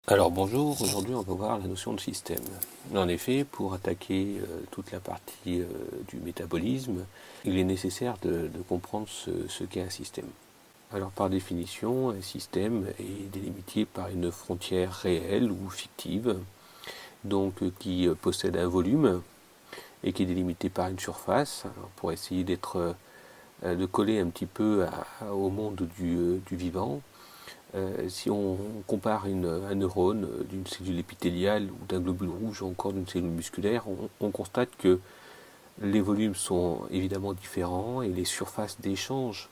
Alors bonjour, aujourd'hui on va voir la notion de système. En effet, pour attaquer toute la partie du métabolisme, il est nécessaire de comprendre ce qu'est un système. Alors par définition, un système est délimité par une frontière réelle ou fictive, donc qui possède un volume et qui est délimité par une surface, alors, pour essayer de coller un petit peu au monde du vivant. Si on compare un neurone d'une cellule épithéliale ou d'un globule rouge ou encore d'une cellule musculaire, on constate que les volumes sont évidemment différents et les surfaces d'échange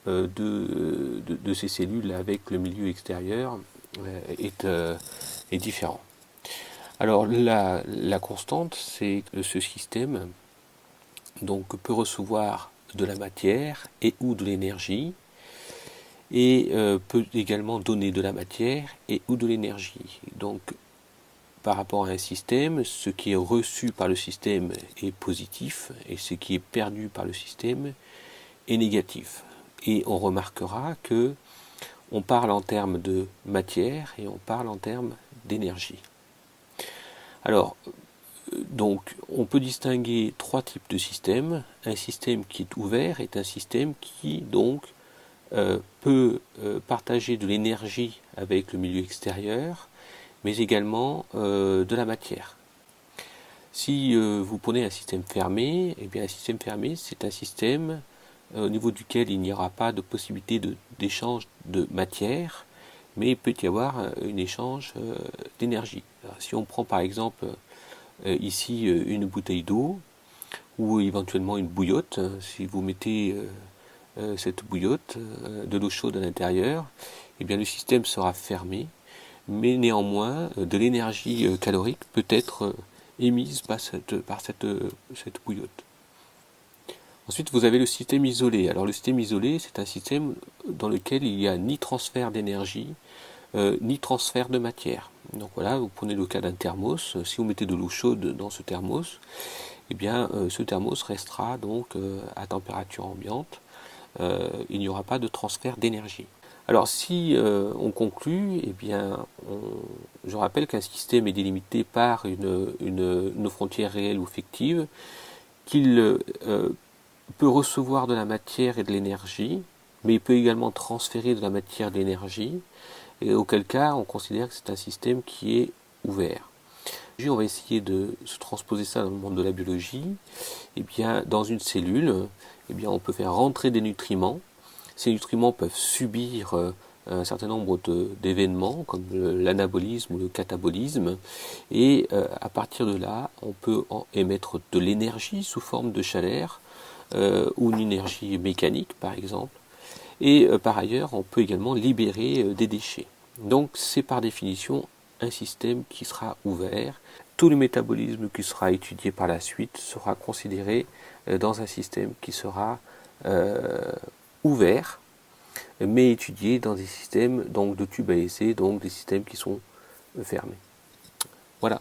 de ces cellules avec le milieu extérieur est différent. Alors la constante, c'est que ce système donc, peut recevoir de la matière et ou de l'énergie et peut également donner de la matière et ou de l'énergie. Donc par rapport à un système, ce qui est reçu par le système est positif et ce qui est perdu par le système est négatif. Et on remarquera que on parle en termes de matière et on parle en termes d'énergie. Alors, donc, on peut distinguer trois types de systèmes. Un système qui est ouvert est un système qui, donc, peut partager de l'énergie avec le milieu extérieur, mais également de la matière. Si vous prenez un système fermé, eh bien un système fermé, c'est un système au niveau duquel il n'y aura pas de possibilité d'échange de matière, mais il peut y avoir un échange d'énergie. Si on prend par exemple ici une bouteille d'eau ou éventuellement une bouillotte, si vous mettez cette bouillotte de l'eau chaude à l'intérieur, eh bien le système sera fermé, mais néanmoins de l'énergie calorique peut être émise par cette bouillotte. Ensuite, vous avez le système isolé. Alors le système isolé, c'est un système dans lequel il n'y a ni transfert d'énergie, ni transfert de matière. Donc voilà, vous prenez le cas d'un thermos. Si vous mettez de l'eau chaude dans ce thermos, eh bien ce thermos restera donc à température ambiante. Il n'y aura pas de transfert d'énergie. Alors si on conclut, eh bien, je rappelle qu'un système est délimité par une frontière réelle ou fictive, qu'il peut recevoir de la matière et de l'énergie, mais il peut également transférer de la matière et de l'énergie, et auquel cas on considère que c'est un système qui est ouvert. On va essayer de se transposer ça dans le monde de la biologie. Eh bien, dans une cellule, eh bien, on peut faire rentrer des nutriments. Ces nutriments peuvent subir un certain nombre d'événements comme l'anabolisme ou le catabolisme, et à partir de là, on peut émettre de l'énergie sous forme de chaleur ou une énergie mécanique par exemple, et par ailleurs, on peut également libérer des déchets. Donc c'est par définition un système qui sera ouvert. Tout le métabolisme qui sera étudié par la suite sera considéré dans un système qui sera ouvert, mais étudié dans des systèmes donc de tube à essai, donc des systèmes qui sont fermés. Voilà.